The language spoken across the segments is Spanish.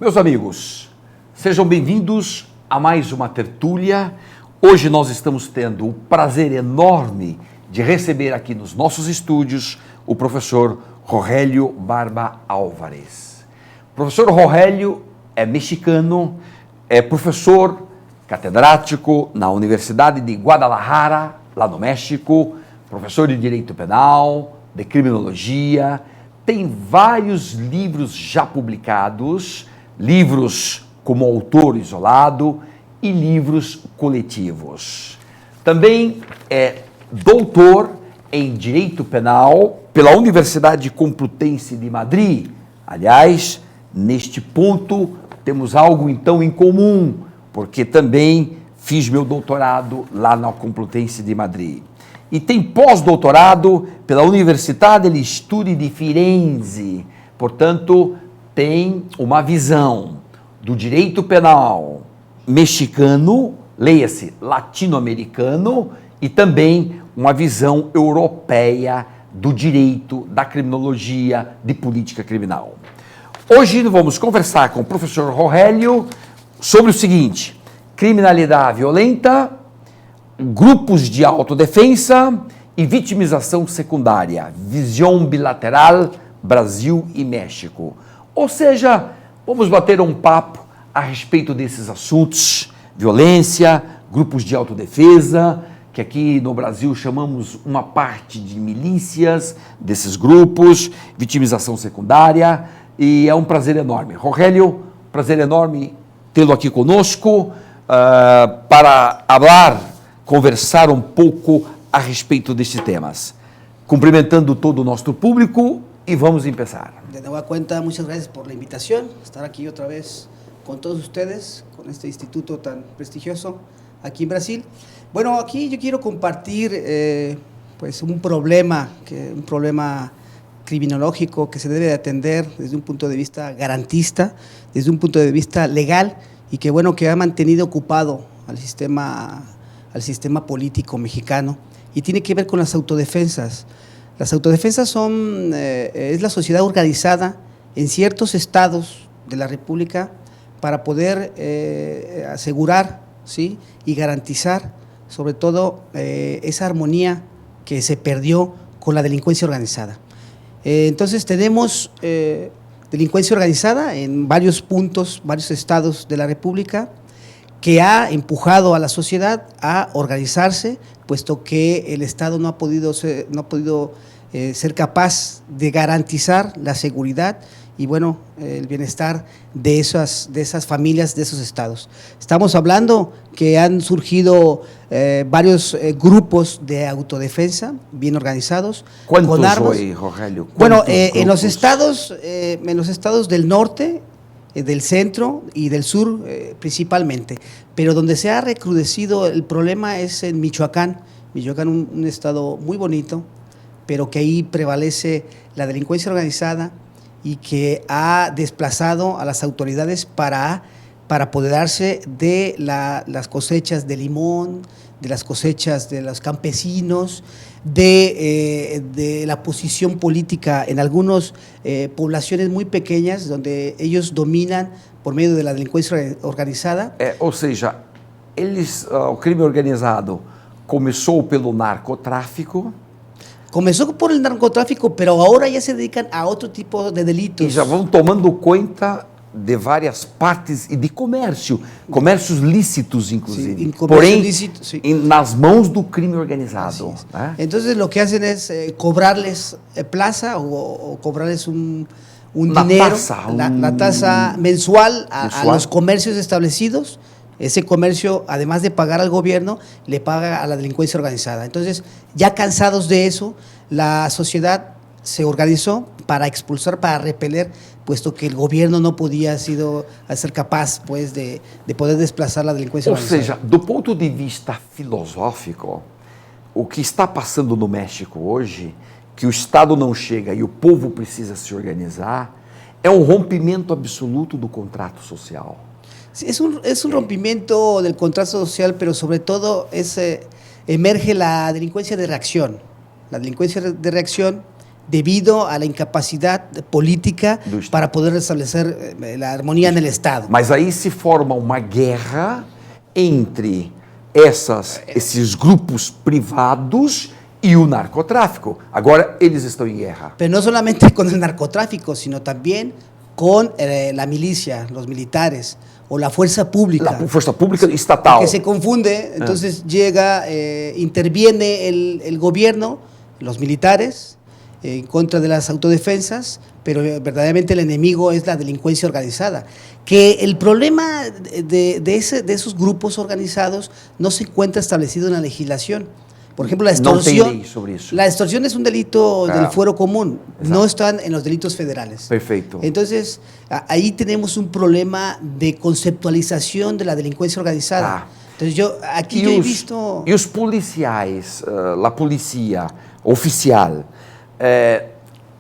Meus amigos, sejam bem-vindos a mais uma tertúlia. Hoje nós estamos tendo o prazer enorme de receber aqui nos nossos estúdios o professor Rogélio Barba Álvares. O professor Rogélio é mexicano, é professor catedrático na Universidade de Guadalajara, lá no México, professor de Direito Penal, de Criminologia, tem vários livros já publicados, livros como autor isolado e livros coletivos. Também é doutor em Direito Penal pela Universidade Complutense de Madrid. Aliás, neste ponto temos algo então em comum, porque também fiz meu doutorado lá na Complutense de Madrid. E tem pós-doutorado pela Università degli Studi di Firenze. Portanto, tem uma visão do direito penal mexicano, leia-se latino-americano, e também uma visão europeia do direito, da criminologia, de política criminal. Hoje vamos conversar com o professor Rogélio sobre o seguinte: criminalidade violenta, grupos de autodefensa e vitimização secundária, visão bilateral Brasil e México. Ou seja, vamos bater um papo a respeito desses assuntos: violência, grupos de autodefesa, que aqui no Brasil chamamos uma parte de milícias desses grupos, vitimização secundária, e é um prazer enorme. Rogélio, prazer enorme tê-lo aqui conosco para conversar um pouco a respeito destes temas. Cumprimentando todo o nosso público y vamos a empezar. De nueva cuenta, muchas gracias por la invitación, estar aquí otra vez con todos ustedes, con este instituto tan prestigioso aquí en Brasil. Bueno, aquí yo quiero compartir pues un problema criminológico que se debe de atender desde un punto de vista garantista, desde un punto de vista legal, y que bueno, que ha mantenido ocupado al sistema político mexicano, y tiene que ver con las autodefensas. Las autodefensas es la sociedad organizada en ciertos estados de la República para poder asegurar, ¿sí?, y garantizar sobre todo esa armonía que se perdió con la delincuencia organizada. Entonces tenemos delincuencia organizada en varios puntos, varios estados de la República, que ha empujado a la sociedad a organizarse, puesto que el Estado no ha podido ser capaz de garantizar la seguridad y bueno, el bienestar de esas familias, de esos estados. Estamos hablando que han surgido varios grupos de autodefensa bien organizados. ¿Cuántos con armas. Hoy, Rogélio? Bueno, en los estados del norte, del centro y del sur principalmente, pero donde se ha recrudecido el problema es en Michoacán. Michoacán, un estado muy bonito, pero que ahí prevalece la delincuencia organizada y que ha desplazado a las autoridades para apoderarse de las cosechas de limón, de las cosechas de los campesinos, de la posición política en algunas poblaciones muy pequeñas donde ellos dominan por medio de la delincuencia organizada. Ou seja, o crime organizado começou pelo narcotráfico. Comenzó por el narcotráfico, pero ahora ya se dedican a otro tipo de delitos. E já vão tomando conta de várias partes e de comércios lícitos, inclusive. Sí, porém, lícito, sí. Nas mãos do crime organizado. ¿Eh? Entonces lo que hacen es cobrarles plaza o cobrarles un Una dinero, tasa, la tasa mensual a los comercios establecidos. Ese comercio, además de pagar al gobierno, le paga a la delincuencia organizada. Entonces, ya cansados de eso, la sociedad se organizó para expulsar, para repeler, puesto que el gobierno no podía ser capaz pues, de poder desplazar la delincuencia organizada. Ou seja, do ponto de vista filosófico, o que está passando no México hoje, que o Estado não chega e o povo precisa se organizar, é um rompimento absoluto do contrato social. Sí, es un rompimiento del contrato social, pero sobre todo emerge la delincuencia de reacción. La delincuencia de reacción debido a la incapacidad política para poder restablecer la armonía en el Estado. Mas aí se forma uma guerra entre esses grupos privados e o narcotráfico. Agora eles estão em guerra. Pero no solamente con el narcotráfico, sino también con la milicia, los militares o la fuerza pública. La fuerza pública estatal. Que se confunde, entonces llega, interviene el gobierno, los militares, en contra de las autodefensas, pero verdaderamente el enemigo es la delincuencia organizada. Que el problema de esos grupos organizados no se encuentra establecido en la legislación. Por ejemplo, la extorsión. No tem lei sobre isso. La extorsión es un delito del fuero común, Exacto. no están en los delitos federales. Perfeito. Entonces, ahí tenemos un problema de conceptualización de la delincuencia organizada. Entonces, aquí yo he visto. E os policiais, a polícia oficial,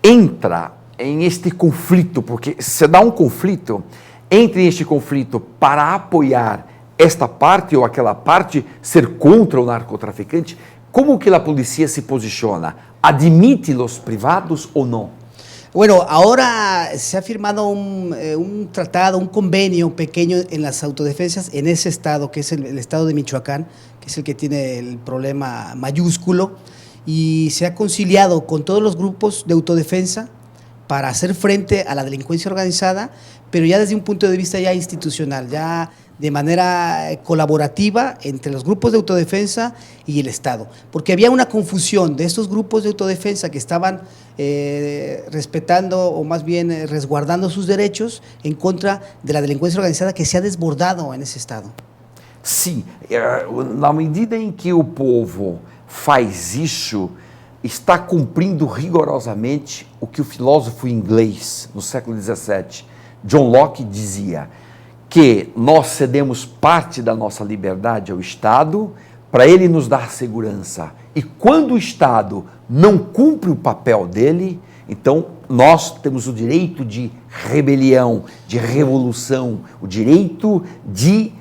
entra em este conflito, porque se dá conflito, entra em este conflito para apoiar esta parte ou aquela parte, ser contra o narcotraficante. Como que a polícia se posiciona? ¿Admite los privados o no? Bueno, ahora se ha firmado un tratado, un convenio pequeño en las autodefensas en ese estado, que es el estado de Michoacán, que es el que tiene el problema mayúsculo, y se ha conciliado con todos los grupos de autodefensa para hacer frente a la delincuencia organizada, pero ya desde un punto de vista ya institucional, ya de manera colaborativa entre los grupos de autodefensa y el Estado. Porque había una confusión de estos grupos de autodefensa que estaban respetando o más bien resguardando sus derechos en contra de la delincuencia organizada que se ha desbordado en ese Estado. Sim, na medida em que o povo faz isso, está cumprindo rigorosamente o que o filósofo inglês, no século XVII, John Locke, dizia, que nós cedemos parte da nossa liberdade ao Estado para ele nos dar segurança. E quando o Estado não cumpre o papel dele, então nós temos o direito de rebelião, de revolução, o direito de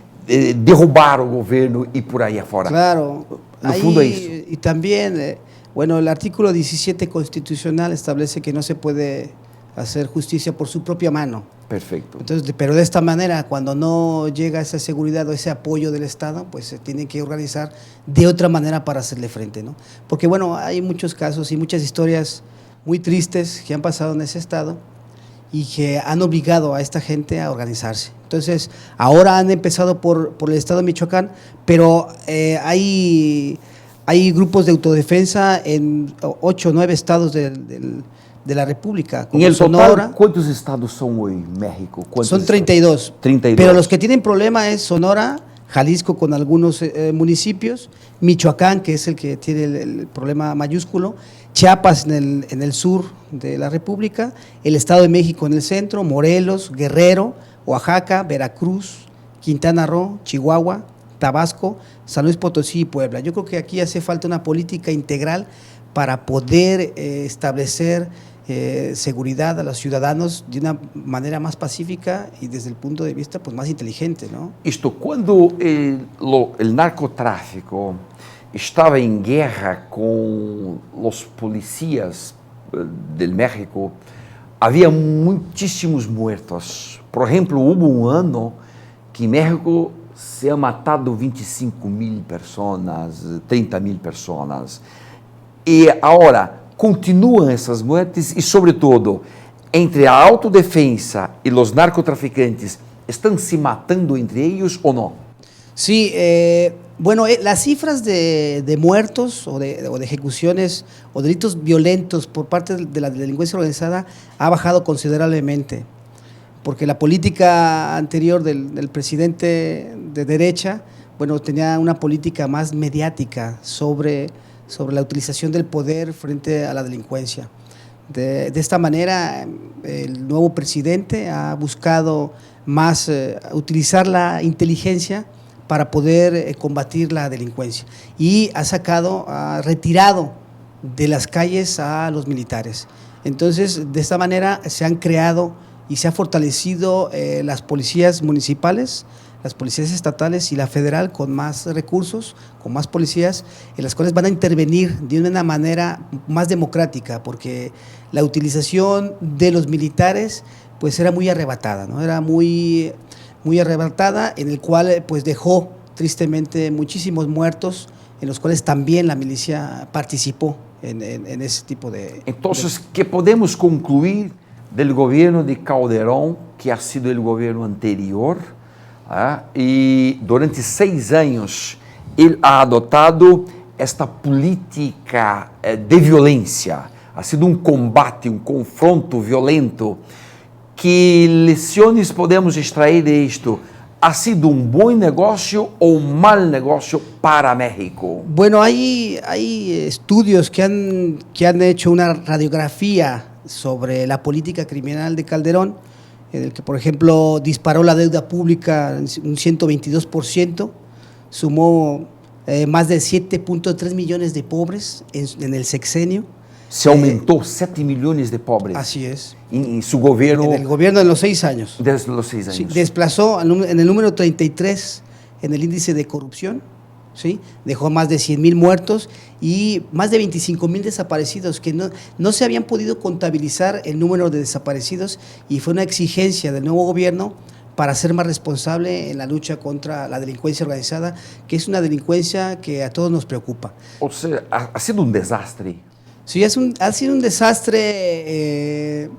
derrubar o governo e por aí afora. Claro, no fundo é isso. Y también, bueno, el artículo 17 constitucional establece que no se puede hacer justicia por su propia mano. Perfecto. Entonces, pero de esta manera, cuando no llega esa seguridad o ese apoyo del Estado, pues se tiene que organizar de otra manera para hacerle frente, ¿no? Porque bueno, hay muchos casos y muchas historias muy tristes que han pasado en ese Estado y que han obligado a esta gente a organizarse. Entonces, ahora han empezado por el Estado de Michoacán, pero hay grupos de autodefensa en 8 o 9 estados de la República, como En el Sonora. total, ¿cuántos estados son hoy en México? Son 32. 32. Pero los que tienen problema es Sonora, Jalisco con algunos municipios, Michoacán, que es el que tiene el problema mayúsculo, Chiapas en el sur de la República, el Estado de México en el centro, Morelos, Guerrero, Oaxaca, Veracruz, Quintana Roo, Chihuahua, Tabasco, San Luis Potosí y Puebla. Yo creo que aquí hace falta una política integral para poder establecer seguridad a los ciudadanos de una manera más pacífica y desde el punto de vista pues, más inteligente, ¿no? Isto, quando el narcotráfico estava em guerra com os policias del México, havia muitíssimos muertos. Por exemplo, houve ano que em México se han matado 25.000 pessoas, 30.000 pessoas. E agora continuam essas mortes e, sobretudo, entre a autodefensa e os narcotraficantes, estão se matando entre eles ou não? Sí, bueno, las cifras de muertos o de ejecuciones o delitos violentos por parte de la delincuencia organizada ha bajado considerablemente, porque la política anterior del presidente de derecha, bueno, tenía una política más mediática sobre la utilización del poder frente a la delincuencia. De esta manera, el nuevo presidente ha buscado más utilizar la inteligencia para poder combatir la delincuencia y ha retirado de las calles a los militares. Entonces, de esta manera se han creado y se ha fortalecido las policías municipales, las policías estatales y la federal con más recursos, con más policías, en las cuales van a intervenir de una manera más democrática, porque la utilización de los militares pues era muy arrebatada, ¿no? Era muy arrebatada, en el cual pues dejó tristemente muchísimos muertos, en los cuales también la milicia participó en ese tipo de... Entonces, ¿qué podemos concluir del gobierno de Calderón, que ha sido el gobierno anterior? Y durante 6 años, él ha adoptado esta política de violencia. Ha sido un combate, un confronto violento. ¿Qué lecciones podemos extraer de esto? ¿Ha sido un buen negocio o un mal negocio para México? Bueno, hay estudios que han hecho una radiografía sobre la política criminal de Calderón, en el que, por ejemplo, disparó la deuda pública un 122%, sumó más de 7.3 millones de pobres en el sexenio. Se aumentó 7 millones de pobres. Así es. En su gobierno. En el gobierno de los 6 años. Desde los 6 años. Sí, desplazó en el número 33 en el índice de corrupción, ¿sí? Dejó más de 100,000 muertos y más de 25,000 desaparecidos, que no se habían podido contabilizar el número de desaparecidos, y fue una exigencia del nuevo gobierno para ser más responsable en la lucha contra la delincuencia organizada, que es una delincuencia que a todos nos preocupa. O sea, ha sido un desastre. Sí, ha sido un desastre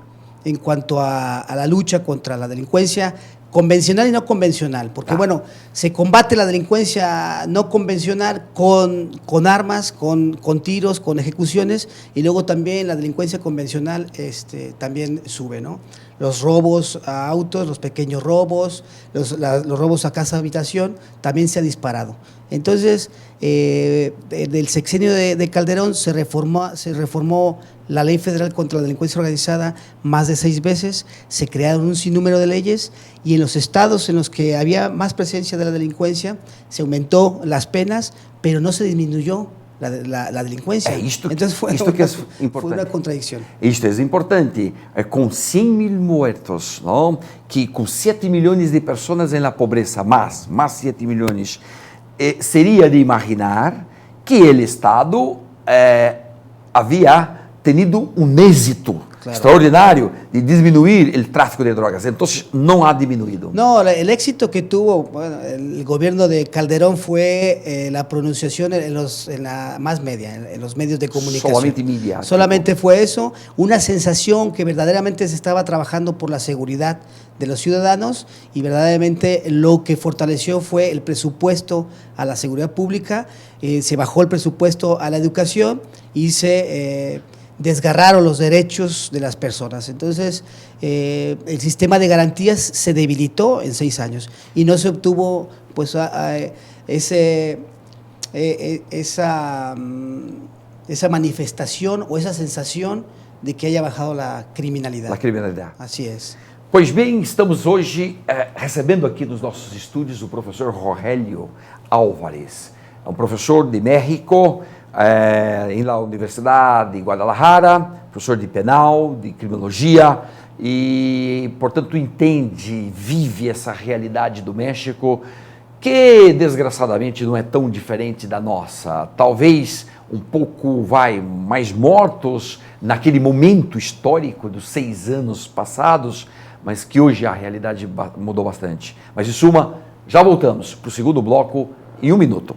en cuanto a la lucha contra la delincuencia convencional y no convencional, porque bueno, se combate la delincuencia no convencional con armas, con tiros, con ejecuciones, y luego también la delincuencia convencional también sube, ¿no? Los robos a autos, los pequeños robos, los robos a casa habitación, también se ha disparado. Entonces, del sexenio de Calderón se reformó la Ley Federal contra la Delincuencia Organizada más de 6 veces, se crearon un sinnúmero de leyes, y en los estados en los que había más presencia de la delincuencia se aumentó las penas, pero no se disminuyó la delincuencia. Entonces fue una contradicción. Esto es importante. Con 100,000 muertos, ¿no? Que con 7 millones de personas en la pobreza, más 7 millones, sería de imaginar que el Estado había tenido un éxito extraordinario de disminuir el tráfico de drogas. Entonces, no ha disminuido. No, el éxito que tuvo el gobierno de Calderón fue la pronunciación en la más media, en los medios de comunicación. Solamente media. Solamente fue eso, una sensación que verdaderamente se estaba trabajando por la seguridad de los ciudadanos, y verdaderamente lo que fortaleció fue el presupuesto a la seguridad pública, se bajó el presupuesto a la educación y se desgarraron los derechos de las personas. Entonces, el sistema de garantías se debilitó en 6 años y no se obtuvo pues esa manifestación o esa sensación de que haya bajado la criminalidad. La criminalidad. Así es. Pois bem, estamos hoje recebendo aqui nos nossos estúdios o professor Rogelio Álvares, é um professor de México, em la Universidade de Guadalajara, professor de penal, de criminologia, e, portanto, entende, vive essa realidade do México, que, desgraçadamente, não é tão diferente da nossa. Talvez um pouco, mais mortos naquele momento histórico dos 6 anos passados, mas que hoje a realidade mudou bastante. Mas, em suma, já voltamos para o segundo bloco em 1 minuto.